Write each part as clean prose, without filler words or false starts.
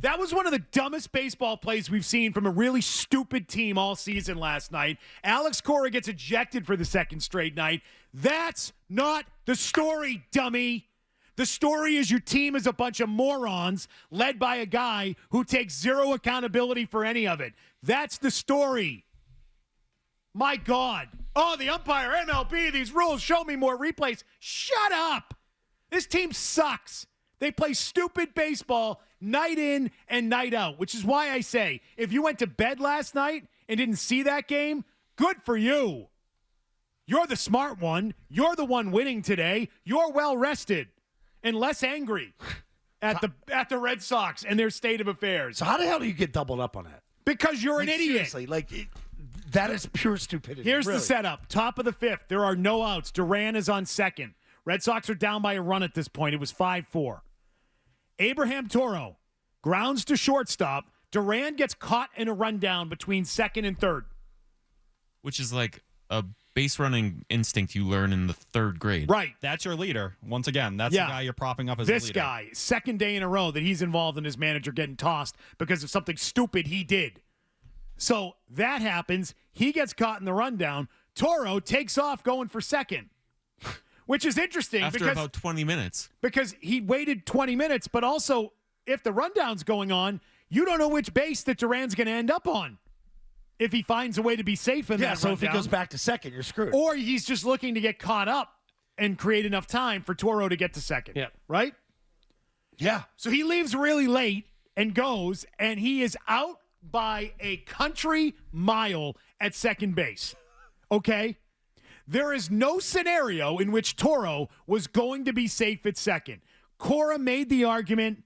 That was one of the dumbest baseball plays we've seen from a really stupid team all season last night. Alex Cora gets ejected for the second straight night. That's not the story, dummy. The story is your team is a bunch of morons led by a guy who takes zero accountability for any of it. That's the story. My God. Oh, the umpire, MLB, these rules, show me more replays. Shut up. This team sucks. They play stupid baseball night in and night out, which is why I say, if you went to bed last night and didn't see that game, good for you. You're the smart one. You're the one winning today. You're well rested and less angry at the Red Sox and their state of affairs. So how the hell do you get doubled up on that? Because you're an idiot. Seriously, that is pure stupidity. Here's really. the setup. Top of the fifth. There are no outs. Duran is on second. Red Sox are down by a run at this point. It was 5-4. Abraham Toro grounds to shortstop. Duran gets caught in a rundown between second and third. Which is like a base running instinct you learn in the third grade. Right. That's your leader. Once again, that's the guy you're propping up as a leader. This guy, second day in a row that he's involved in his manager getting tossed because of something stupid he did. So that happens. He gets caught in the rundown. Toro takes off going for second. Which is interesting After about 20 minutes. Because he waited 20 minutes, but also if the rundown's going on, you don't know which base that Duran's going to end up on if he finds a way to be safe in that so rundown. if he goes back to second, you're screwed. Or he's just looking to get caught up and create enough time for Toro to get to second. Yeah. Right? Yeah. So he leaves really late and goes, and he is out by a country mile at second base. Okay? There is no scenario in which Toro was going to be safe at second. Cora made the argument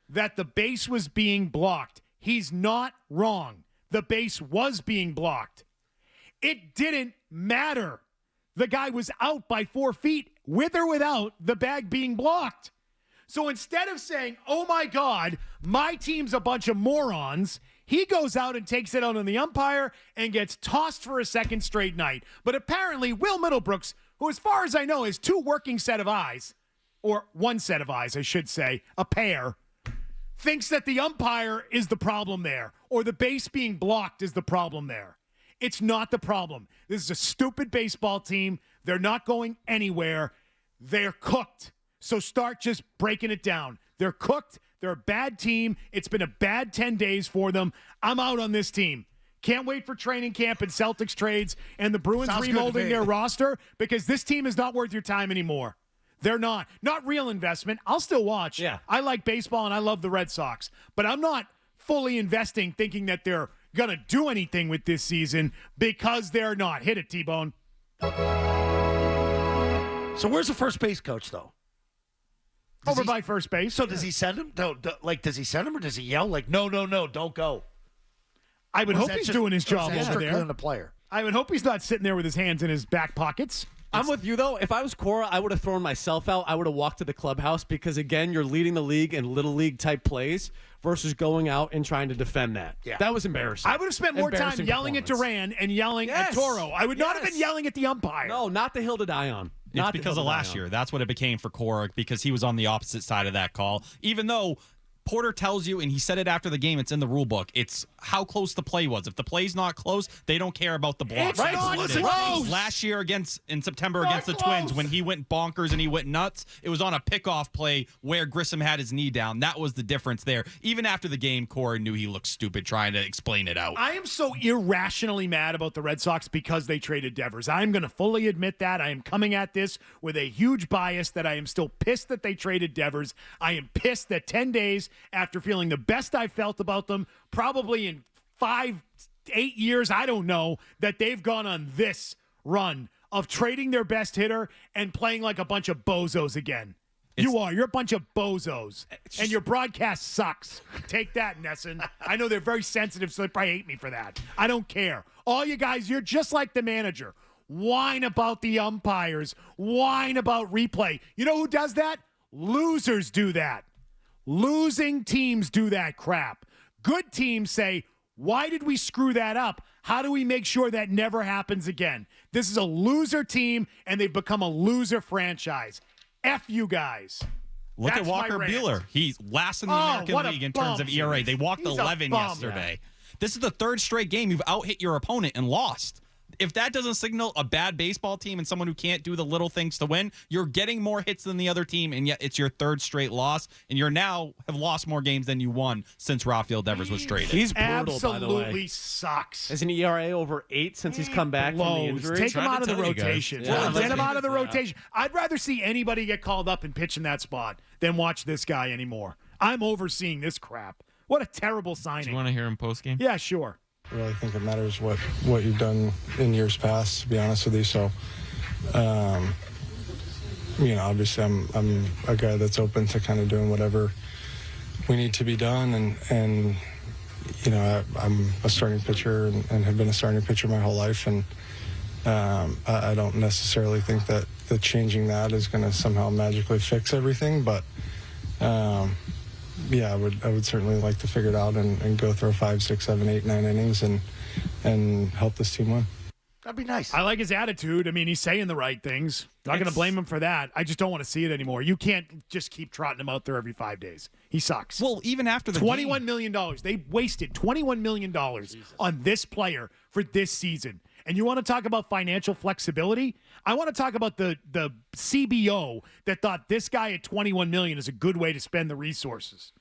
that the base was being blocked. He's not wrong. The base was being blocked. It didn't matter. The guy was out by 4 feet with or without the bag being blocked. So instead of saying, oh my God, my team's a bunch of morons, he goes out and takes it out on the umpire and gets tossed for a second straight night. But apparently, Will Middlebrooks, who as far as I know has two working set of eyes, or one set of eyes, I should say, a pair, thinks that the umpire is the problem there, or the base being blocked is the problem there. It's not the problem. This is a stupid baseball team. They're not going anywhere. They're cooked. So start just breaking it down. They're cooked. They're a bad team. It's been a bad 10 days for them. I'm out on this team. Can't wait for training camp and Celtics trades and the Bruins remolding their roster because this team is not worth your time anymore. They're not. Not real investment. I'll still watch. Yeah. I like baseball and I love the Red Sox. But I'm not fully investing thinking that they're going to do anything with this season because they're not. Hit it, T-Bone. So where's the first base coach, though? Over by first base. So does he send him? Does he send him or does he yell like, no, don't go? I would hope he's doing his job over strictly there. on the player. I would hope he's not sitting there with his hands in his back pockets. I'm with you, though. If I was Cora, I would have thrown myself out. I would have walked to the clubhouse because, again, you're leading the league in little league type plays versus going out and trying to defend that. Yeah. That was embarrassing. I would have spent more time yelling at Duran and yelling at Toro. I would not have been yelling at the umpire. No, not the hill to die on. It's because of last year. That's what it became for Cora because he was on the opposite side of that call. Even though Porter tells you, and he said it after the game, it's in the rule book, it's how close the play was. If the play's not close, they don't care about the block. It's not close. Last year in September against the Twins, when he went bonkers and he went nuts, it was on a pickoff play where Grissom had his knee down. That was the difference there. Even after the game, Cora knew he looked stupid trying to explain it out. I am so irrationally mad about the Red Sox because they traded Devers. I'm going to fully admit that. I am coming at this with a huge bias that I am still pissed that they traded Devers. I am pissed that 10 days after feeling the best I've felt about them, probably in 5-8 years, I don't know, that they've gone on this run of trading their best hitter and playing like a bunch of bozos again. You're a bunch of bozos, and your broadcast sucks. Take that, Nesson. I know they're very sensitive, so they probably hate me for that. I don't care. All you guys, you're just like the manager. Whine about the umpires. Whine about replay. You know who does that? Losers do that. Losing teams do that crap. Good teams say, why did we screw that up? How do we make sure that never happens again? This is a loser team, and they've become a loser franchise. F you guys. Look That's at Walker my rant. Buehler. He's last in the Oh, American what a League in bum, terms of ERA. James. They walked He's a 11 bum. yesterday. This is the third straight game you've out-hit your opponent and lost. If that doesn't signal a bad baseball team and someone who can't do the little things to win, you're getting more hits than the other team, and yet it's your third straight loss, and you're now have lost more games than you won since Rafael Devers was traded. He's brutal, by the way. Absolutely sucks. Has an ERA over 8 since he's come back from the Blows. injury. Take him Tried to out of the tell you guys. rotation. Yeah. Get him out of the rotation. I'd rather see anybody get called up and pitch in that spot than watch this guy anymore. I'm overseeing this crap. What a terrible Do you signing. want to hear him post game? Yeah, sure. I really think it matters what you've done in years past, to be honest with you. So, obviously I'm a guy that's open to kind of doing whatever we need to be done. And I'm a starting pitcher and have been a starting pitcher my whole life. And I don't necessarily think that changing that is going to somehow magically fix everything. But, I would certainly like to figure it out and go through 5, 6, 7, 8, 9 innings and help this team win. That'd be nice. I like his attitude. I mean, he's saying the right things. Not going to blame him for that. I just don't want to see it anymore. You can't just keep trotting him out there every 5 days. He sucks. Well, even after the $21 game, million. They wasted $21 million on this player for this season. And you want to talk about financial flexibility? I want to talk about the CBO that thought this guy at $21 million is a good way to spend the resources.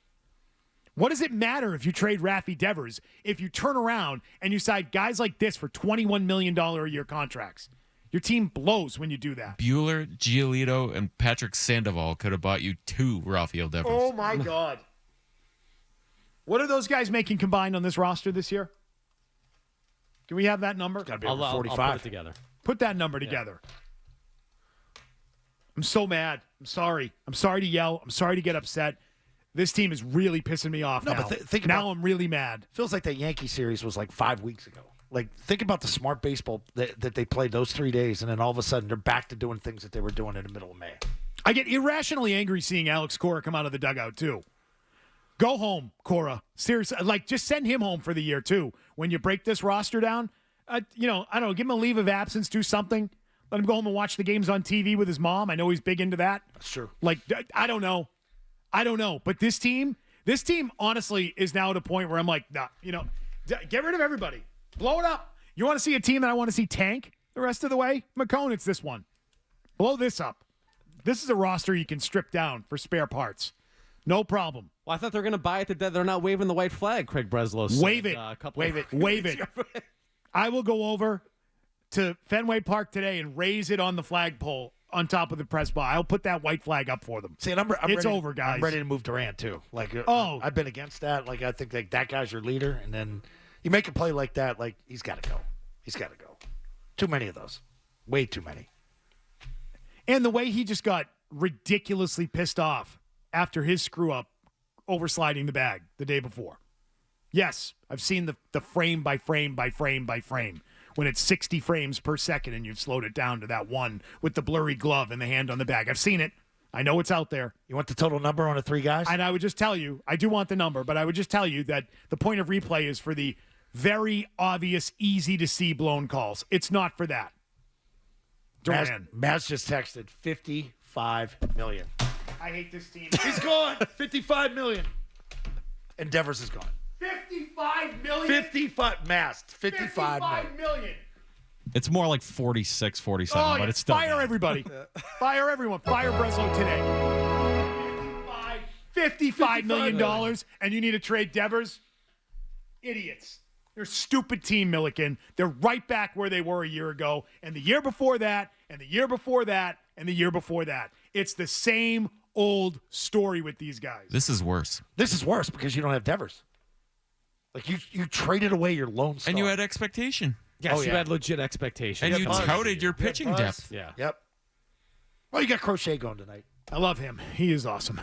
What does it matter if you trade Rafi Devers if you turn around and you sign guys like this for $21 million a year contracts? Your team blows when you do that. Buehler, Giolito, and Patrick Sandoval could have bought you 2 Rafael Devers. Oh, my God. What are those guys making combined on this roster this year? Can we have that number? Got to be I'll over put 45. it together. Put that number together. I'm so mad. I'm sorry. I'm sorry to yell. I'm sorry to get upset. This team is really pissing me off No, now. but think now about- I'm really mad. Feels like that Yankee series was like 5 weeks ago. Like, think about the smart baseball that they played those 3 days, and then all of a sudden they're back to doing things that they were doing in the middle of May. I get irrationally angry seeing Alex Cora come out of the dugout, too. Go home, Cora. Seriously, just send him home for the year, too. When you break this roster down, I don't know, give him a leave of absence, do something. Let him go home and watch the games on TV with his mom. I know he's big into that. That's true. I don't know. But this team, honestly, is now at a point where I'm like, nah, get rid of everybody. Blow it up. You want to see a team that I want to see tank the rest of the way? McCone, it's this one. Blow this up. This is a roster you can strip down for spare parts. No problem. Well, I thought they were going to buy it to death. They're not waving the white flag, Craig Breslow said. Wave it. Wave it. I will go over to Fenway Park today and raise it on the flagpole on top of the press bar. I'll put that white flag up for them. See, and I'm It's ready, over, guys. I'm ready to move Duran, too. Oh. I've been against that. I think that guy's your leader, and then you make a play like that, he's got to go. He's got to go. Too many of those. Way too many. And the way he just got ridiculously pissed off after his screw up over sliding the bag the day before. Yes, I've seen the frame by frame by frame by frame when it's 60 frames per second and you've slowed it down to that one with the blurry glove and the hand on the bag. I've seen it. I know it's out there. You want the total number on the 3 guys? And I would just tell you, I do want the number, but I would just tell you that the point of replay is for the very obvious, easy to see blown calls. It's not for that. Duran. Maz just texted 55 million. I hate this team. He's gone. 55 million. And Devers is gone. 55 million? 55. Mast. 55 million. million. it's more like 46, 47, Oh, but yeah. it's still Fire bad. everybody. Fire everyone. Fire Breslow today. $55 million, and you need to trade Devers? Idiots. They're a stupid team, Milliken. They're right back where they were a year ago, and the year before that, and the year before that, and the year before that. It's the same old story with these guys. This is worse. This is worse because you don't have Devers. You traded away your lone star. And you had expectation. Yes, Oh, you yeah. had legit expectations. And you buzz. touted your You had pitching buzz. depth. Yeah. Yep. Well, you got Crochet going tonight. I love him. He is awesome.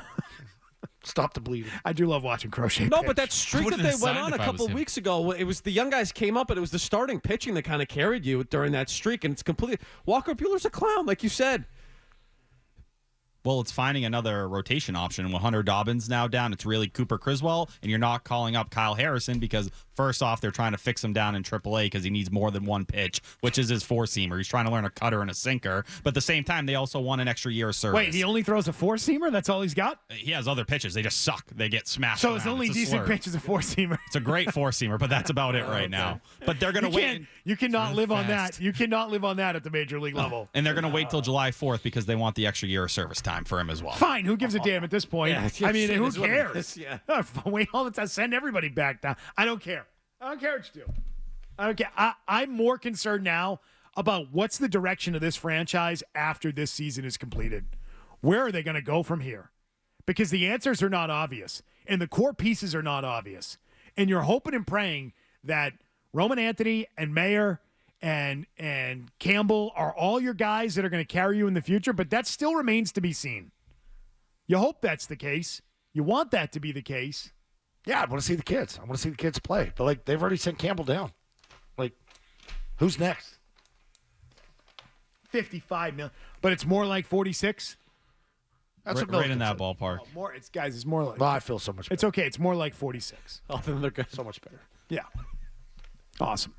Stop the bleeding. I do love watching Crochet No, pitch. but that streak that wouldn't they have went signed on a if I couple was him. weeks ago, it was the young guys came up, and it was the starting pitching that kind of carried you during that streak, and it's completely. Walker Buehler's a clown, like you said. Well, it's finding another rotation option. When Hunter Dobbins now down, it's really Cooper Criswell, and you're not calling up Kyle Harrison because first off, they're trying to fix him down in AAA because he needs more than one pitch, which is his four-seamer. He's trying to learn a cutter and a sinker, but at the same time, they also want an extra year of service. Wait, he only throws a four-seamer? That's all he's got? He has other pitches. They just suck. They get smashed. So his around. only It's a decent slur. pitch is a four-seamer. It's a great four-seamer, but that's about it right now. But they're going to wait. You cannot live on fast. that. You cannot live on that at the major league level. And they're going to wait till July 4th because they want the extra year of service time for him as well. Fine, who gives a damn at this point? Yeah, I mean, it who is what it cares? is, yeah. Wait, let's send everybody back down. I don't care. I don't care what you do. I don't care. I'm more concerned now about what's the direction of this franchise after this season is completed. Where are they going to go from here? Because the answers are not obvious, and the core pieces are not obvious. And you're hoping and praying that Roman Anthony and Mayer and Campbell are all your guys that are going to carry you in the future, but that still remains to be seen. You hope that's the case. You want that to be the case. Yeah, I want to see the kids. I want to see the kids play. But, like, they've already sent Campbell down. Like, who's next? 55 million, but it's more like 46. That's what Right in Milliken that said. ballpark. More, it's guys. It's more like. Well, I feel so much better. It's okay. It's more like 46. Oh, then they're good. So much better. Yeah. Awesome.